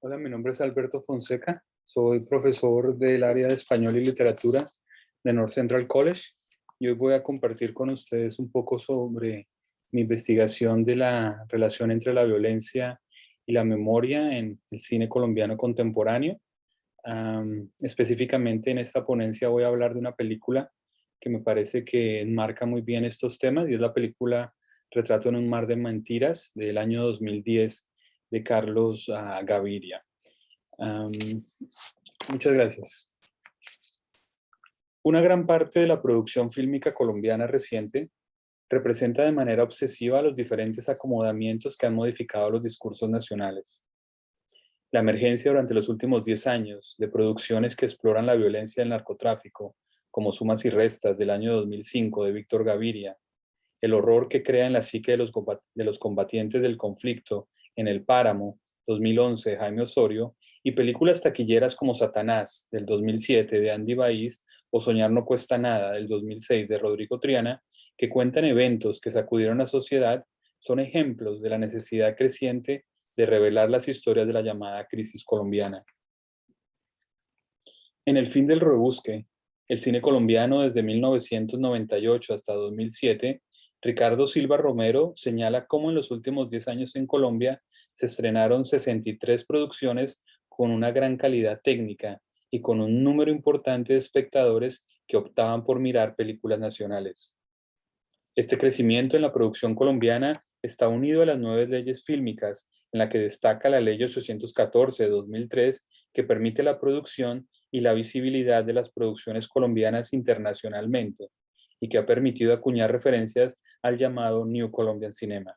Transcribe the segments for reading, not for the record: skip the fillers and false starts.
Hola, mi nombre es Alberto Fonseca. Soy profesor del área de español y literatura de North Central College y hoy voy a compartir con ustedes un poco sobre mi investigación de la relación entre la violencia y la memoria en el cine colombiano contemporáneo. Específicamente en esta ponencia voy a hablar de una película que me parece que enmarca muy bien estos temas y es la película Retrato en un mar de mentiras del año 2010 de Carlos Gaviria. Am, Muchas gracias. Una gran parte de la producción fílmica colombiana reciente representa de manera obsesiva los diferentes acomodamientos que han modificado los discursos nacionales. La emergencia durante los últimos 10 años de producciones que exploran la violencia del narcotráfico, como Sumas y Restas del año 2005 de Víctor Gaviria, el horror que crea en la psique de los combatientes del conflicto en El Páramo, 2011 de Jaime Osorio, y películas taquilleras como Satanás, del 2007 de Andy Baiz, o Soñar no cuesta nada, del 2006 de Rodrigo Triana, que cuentan eventos que sacudieron a la sociedad, son ejemplos de la necesidad creciente de revelar las historias de la llamada crisis colombiana. En El fin del rebusque, el cine colombiano desde 1998 hasta 2007, Ricardo Silva Romero señala cómo en los últimos 10 años en Colombia se estrenaron 63 producciones con una gran calidad técnica y con un número importante de espectadores que optaban por mirar películas nacionales. Este crecimiento en la producción colombiana está unido a las nuevas leyes fílmicas, en la que destaca la Ley 814 de 2003, que permite la producción y la visibilidad de las producciones colombianas internacionalmente, y que ha permitido acuñar referencias al llamado New Colombian Cinema.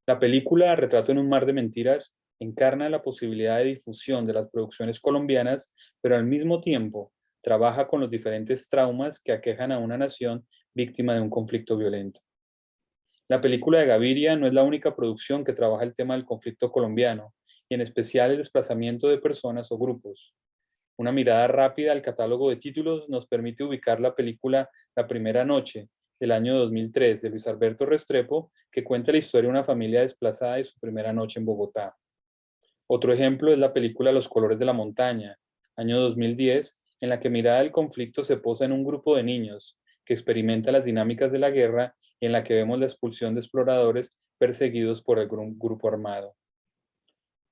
La película Retrato en un mar de mentiras encarna la posibilidad de difusión de las producciones colombianas, pero al mismo tiempo trabaja con los diferentes traumas que aquejan a una nación víctima de un conflicto violento. La película de Gaviria no es la única producción que trabaja el tema del conflicto colombiano, y en especial el desplazamiento de personas o grupos. Una mirada rápida al catálogo de títulos nos permite ubicar la película La primera noche, del año 2003, de Luis Alberto Restrepo, que cuenta la historia de una familia desplazada y su primera noche en Bogotá. Otro ejemplo es la película Los colores de la montaña, año 2010, en la que mirada el conflicto se posa en un grupo de niños que experimenta las dinámicas de la guerra y en la que vemos la expulsión de exploradores perseguidos por el grupo armado.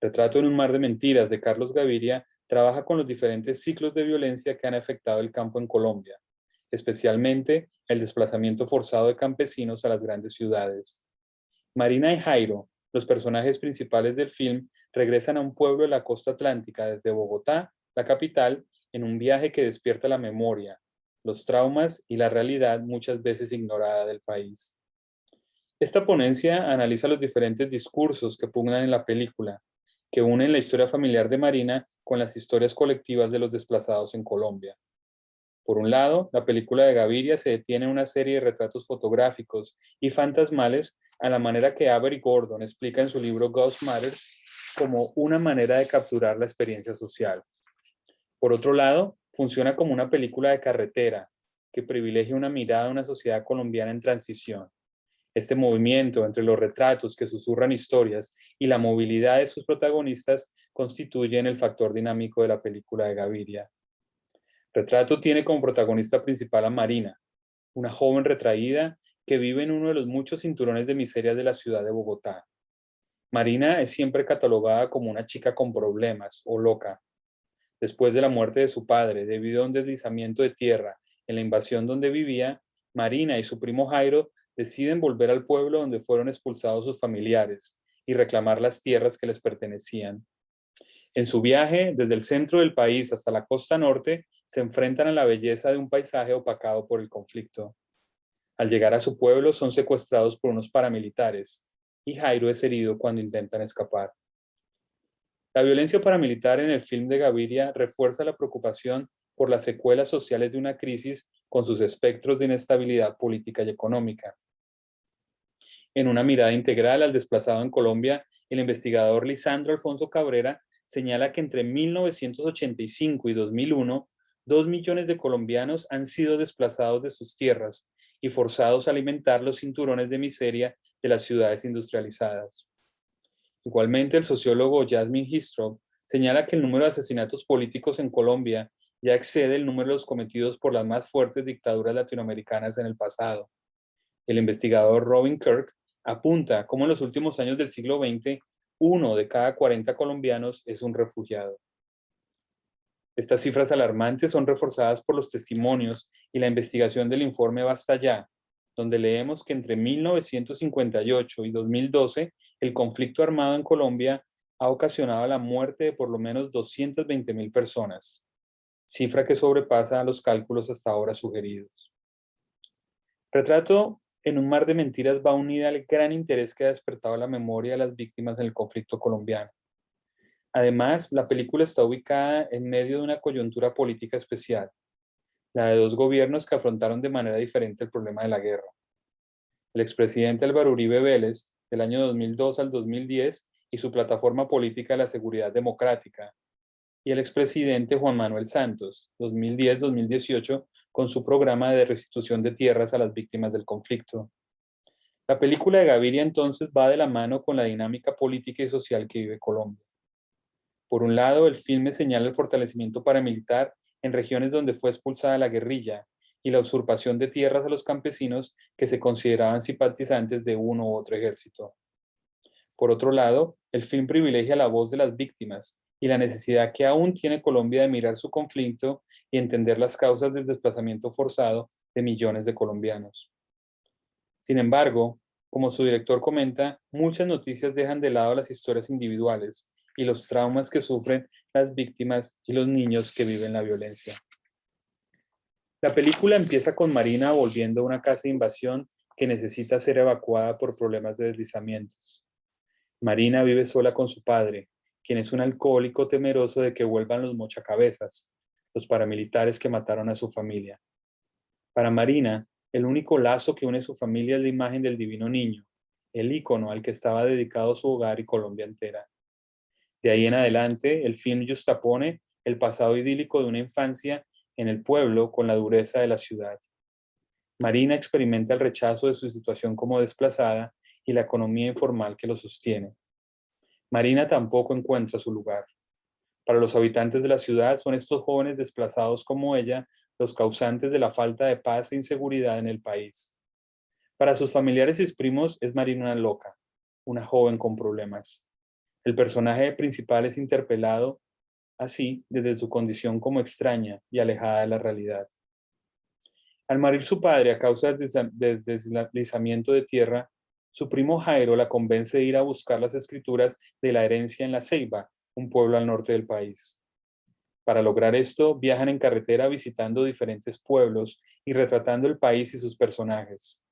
Retrato en un mar de mentiras de Carlos Gaviria trabaja con los diferentes ciclos de violencia que han afectado el campo en Colombia, especialmente el desplazamiento forzado de campesinos a las grandes ciudades. Marina y Jairo, los personajes principales del film, regresan a un pueblo de la costa atlántica desde Bogotá, la capital, en un viaje que despierta la memoria, los traumas y la realidad muchas veces ignorada del país. Esta ponencia analiza los diferentes discursos que pugnan en la película, que unen la historia familiar de Marina con las historias colectivas de los desplazados en Colombia. Por un lado, la película de Gaviria se detiene en una serie de retratos fotográficos y fantasmales a la manera que Avery Gordon explica en su libro Ghost Matters como una manera de capturar la experiencia social. Por otro lado, funciona como una película de carretera que privilegia una mirada a una sociedad colombiana en transición. Este movimiento entre los retratos que susurran historias y la movilidad de sus protagonistas constituyen el factor dinámico de la película de Gaviria. Retrato tiene como protagonista principal a Marina, una joven retraída que vive en uno de los muchos cinturones de miseria de la ciudad de Bogotá. Marina es siempre catalogada como una chica con problemas o loca. Después de la muerte de su padre, debido a un deslizamiento de tierra en la invasión donde vivía, Marina y su primo Jairo deciden volver al pueblo donde fueron expulsados sus familiares y reclamar las tierras que les pertenecían. En su viaje, desde el centro del país hasta la costa norte, se enfrentan a la belleza de un paisaje opacado por el conflicto. Al llegar a su pueblo, son secuestrados por unos paramilitares y Jairo es herido cuando intentan escapar. La violencia paramilitar en el film de Gaviria refuerza la preocupación por las secuelas sociales de una crisis con sus espectros de inestabilidad política y económica. En una mirada integral al desplazado en Colombia, el investigador Lisandro Alfonso Cabrera señala que entre 1985 y 2001, 2 millones de colombianos han sido desplazados de sus tierras y forzados a alimentar los cinturones de miseria de las ciudades industrializadas. Igualmente, el sociólogo Jasmine Histrop señala que el número de asesinatos políticos en Colombia ya excede el número de los cometidos por las más fuertes dictaduras latinoamericanas en el pasado. El investigador Robin Kirk apunta cómo en los últimos años del siglo XX, 1 de cada 40 colombianos es un refugiado. Estas cifras alarmantes son reforzadas por los testimonios y la investigación del informe Basta Ya, donde leemos que entre 1958 y 2012 el conflicto armado en Colombia ha ocasionado la muerte de por lo menos 220.000 personas, cifra que sobrepasa los cálculos hasta ahora sugeridos. Retrato en un mar de mentiras va unida al gran interés que ha despertado la memoria de las víctimas en el conflicto colombiano. Además, la película está ubicada en medio de una coyuntura política especial, la de dos gobiernos que afrontaron de manera diferente el problema de la guerra. El expresidente Álvaro Uribe Vélez, del año 2002 al 2010, y su plataforma política de la seguridad democrática, y el expresidente Juan Manuel Santos, 2010-2018, con su programa de restitución de tierras a las víctimas del conflicto. La película de Gaviria entonces va de la mano con la dinámica política y social que vive Colombia. Por un lado, el filme señala el fortalecimiento paramilitar en regiones donde fue expulsada la guerrilla y la usurpación de tierras a los campesinos que se consideraban simpatizantes de uno u otro ejército. Por otro lado, el film privilegia la voz de las víctimas y la necesidad que aún tiene Colombia de mirar su conflicto y entender las causas del desplazamiento forzado de millones de colombianos. Sin embargo, como su director comenta, muchas noticias dejan de lado las historias individuales y los traumas que sufren las víctimas y los niños que viven la violencia. La película empieza con Marina volviendo a una casa de invasión que necesita ser evacuada por problemas de deslizamientos. Marina vive sola con su padre, quien es un alcohólico temeroso de que vuelvan los mochacabezas, los paramilitares que mataron a su familia. Para Marina, el único lazo que une su familia es la imagen del divino niño, el ícono al que estaba dedicado su hogar y Colombia entera. De ahí en adelante, el film justapone el pasado idílico de una infancia en el pueblo con la dureza de la ciudad. Marina experimenta el rechazo de su situación como desplazada y la economía informal que lo sostiene. Marina tampoco encuentra su lugar. Para los habitantes de la ciudad son estos jóvenes desplazados como ella los causantes de la falta de paz e inseguridad en el país. Para sus familiares y primos es Marina una loca, una joven con problemas. El personaje principal es interpelado así desde su condición como extraña y alejada de la realidad. Al morir su padre a causa del deslizamiento de tierra, su primo Jairo la convence de ir a buscar las escrituras de la herencia en La Ceiba, un pueblo al norte del país. Para lograr esto, viajan en carretera visitando diferentes pueblos y retratando el país y sus personajes.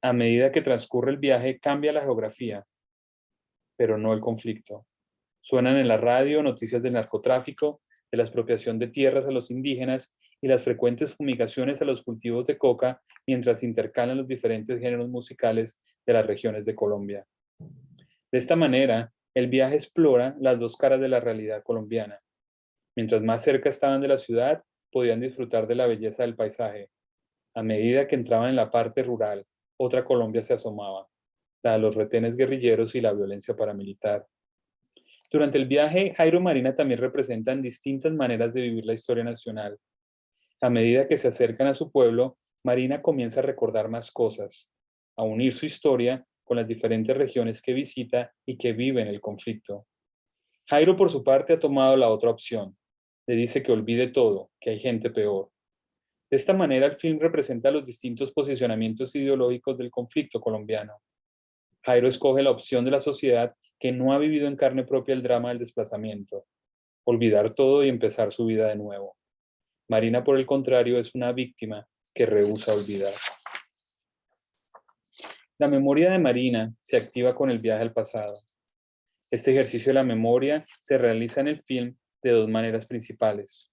A medida que transcurre el viaje, cambia la geografía, pero no el conflicto. Suenan en la radio noticias del narcotráfico, de la expropiación de tierras a los indígenas y las frecuentes fumigaciones a los cultivos de coca mientras intercalan los diferentes géneros musicales de las regiones de Colombia. De esta manera, el viaje explora las dos caras de la realidad colombiana. Mientras más cerca estaban de la ciudad, podían disfrutar de la belleza del paisaje. A medida que entraban en la parte rural, otra Colombia se asomaba, la de los retenes guerrilleros y la violencia paramilitar. Durante el viaje, Jairo y Marina también representan distintas maneras de vivir la historia nacional. A medida que se acercan a su pueblo, Marina comienza a recordar más cosas, a unir su historia con las diferentes regiones que visita y que viven el conflicto. Jairo, por su parte, ha tomado la otra opción. Le dice que olvide todo, que hay gente peor. De esta manera, el film representa los distintos posicionamientos ideológicos del conflicto colombiano. Jairo escoge la opción de la sociedad que no ha vivido en carne propia el drama del desplazamiento, olvidar todo y empezar su vida de nuevo. Marina, por el contrario, es una víctima que rehúsa olvidar. La memoria de Marina se activa con el viaje al pasado. Este ejercicio de la memoria se realiza en el film de dos maneras principales.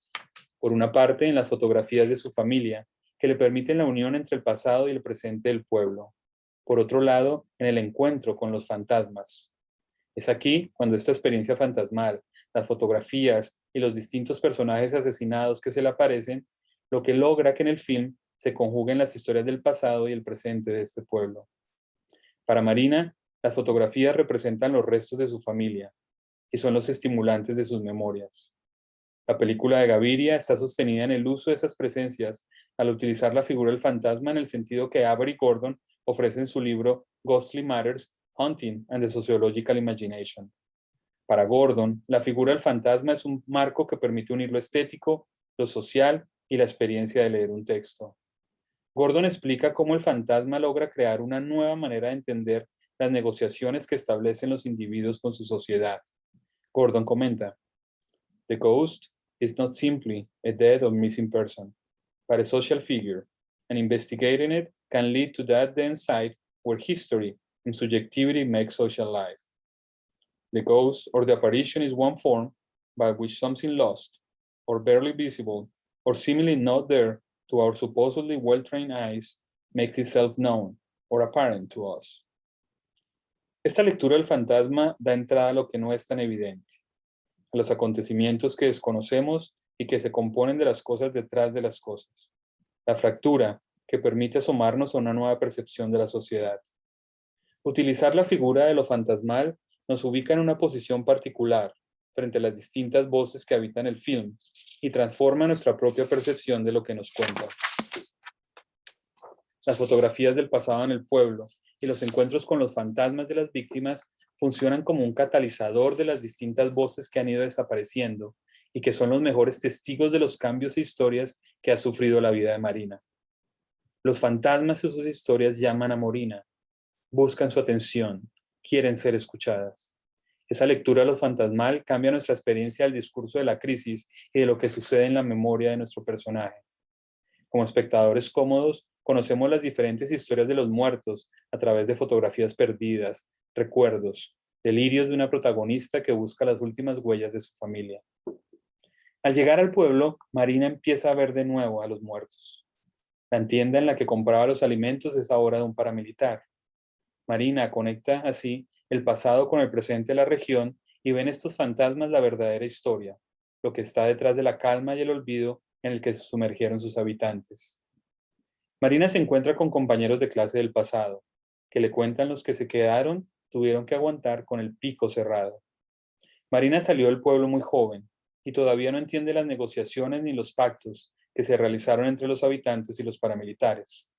Por una parte, en las fotografías de su familia, que le permiten la unión entre el pasado y el presente del pueblo. Por otro lado, en el encuentro con los fantasmas. Es aquí cuando esta experiencia fantasmal, las fotografías y los distintos personajes asesinados que se le aparecen, lo que logra que en el film se conjuguen las historias del pasado y el presente de este pueblo. Para Marina, Las fotografías representan los restos de su familia y son los estimulantes de sus memorias. La película de Gaviria está sostenida en el uso de esas presencias al utilizar la figura del fantasma en el sentido que Avery Gordon ofrece en su libro Ghostly Matters, Hunting and the Sociological Imagination. Para Gordon, la figura del fantasma es un marco que permite unir lo estético, lo social y la experiencia de leer un texto. Gordon explica cómo el fantasma logra crear una nueva manera de entender las negociaciones que establecen los individuos con su sociedad. Gordon comenta: "The ghost is not simply a dead or missing person, but a social figure, and investigating it can lead to that dense site where history and subjectivity make social life. The ghost or the apparition is one form by which something lost, or barely visible, or seemingly not there to our supposedly well-trained eyes, makes itself known or apparent to us." Esta lectura del fantasma da entrada a lo que no es tan evidente, a los acontecimientos que desconocemos y que se componen de las cosas detrás de las cosas. La fractura que permite asomarnos a una nueva percepción de la sociedad. Utilizar la figura de lo fantasmal nos ubica en una posición particular frente a las distintas voces que habitan el film y transforma nuestra propia percepción de lo que nos cuenta. Las fotografías del pasado en el pueblo y los encuentros con los fantasmas de las víctimas funcionan como un catalizador de las distintas voces que han ido desapareciendo y que son los mejores testigos de los cambios e historias que ha sufrido la vida de Marina. Los fantasmas y sus historias llaman a Marina, buscan su atención, quieren ser escuchadas. Esa lectura de lo fantasmal cambia nuestra experiencia del discurso de la crisis y de lo que sucede en la memoria de nuestro personaje. Como espectadores cómodos, conocemos las diferentes historias de los muertos a través de fotografías perdidas, recuerdos, delirios de una protagonista que busca las últimas huellas de su familia. Al llegar al pueblo, Marina empieza a ver de nuevo a los muertos. La tienda en la que compraba los alimentos es ahora de un paramilitar. Marina conecta así el pasado con el presente de la región y ve en estos fantasmas la verdadera historia, lo que está detrás de la calma y el olvido en el que se sumergieron sus habitantes. Marina se encuentra con compañeros de clase del pasado, que le cuentan los que se quedaron tuvieron que aguantar con el pico cerrado. Marina salió del pueblo muy joven y todavía no entiende las negociaciones ni los pactos que se realizaron entre los habitantes y los paramilitares.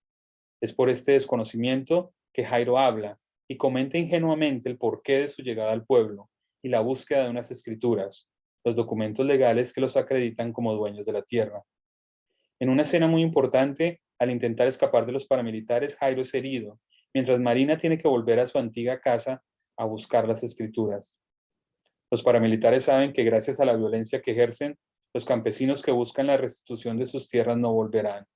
Es por este desconocimiento que Jairo habla y comenta ingenuamente el porqué de su llegada al pueblo y la búsqueda de unas escrituras, los documentos legales que los acreditan como dueños de la tierra. En una escena muy importante, al intentar escapar de los paramilitares, Jairo es herido, mientras Marina tiene que volver a su antigua casa a buscar las escrituras. Los paramilitares saben que gracias a la violencia que ejercen, los campesinos que buscan la restitución de sus tierras no volverán.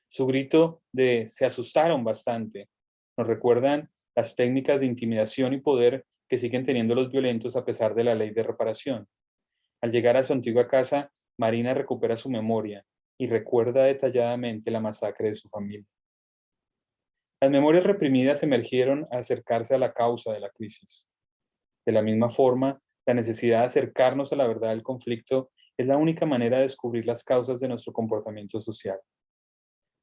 Su grito de "se asustaron bastante" nos recuerdan las técnicas de intimidación y poder que siguen teniendo los violentos a pesar de la ley de reparación. Al llegar a su antigua casa, Marina recupera su memoria y recuerda detalladamente la masacre de su familia. Las memorias reprimidas emergieron al acercarse a la causa de la crisis. De la misma forma, la necesidad de acercarnos a la verdad del conflicto es la única manera de descubrir las causas de nuestro comportamiento social.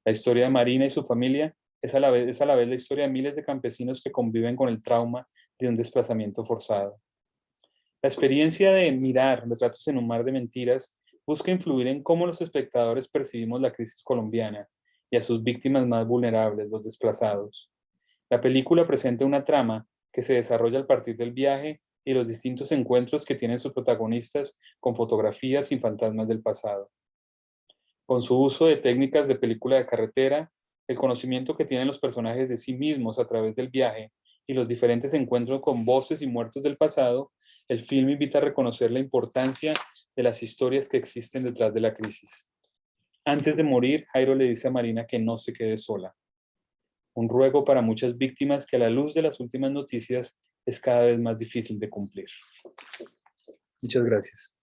La historia de Marina y su familia es a la vez la historia de miles de campesinos que conviven con el trauma de un desplazamiento forzado. La experiencia de mirar Retratos en un mar de mentiras busca influir en cómo los espectadores percibimos la crisis colombiana y a sus víctimas más vulnerables, los desplazados. La película presenta una trama que se desarrolla a partir del viaje y los distintos encuentros que tienen sus protagonistas con fotografías y fantasmas del pasado. Con su uso de técnicas de película de carretera, el conocimiento que tienen los personajes de sí mismos a través del viaje y los diferentes encuentros con voces y muertos del pasado, el film invita a reconocer la importancia de las historias que existen detrás de la crisis. Antes de morir, Jairo le dice a Marina que no se quede sola. Un ruego para muchas víctimas que a la luz de las últimas noticias es cada vez más difícil de cumplir. Muchas gracias.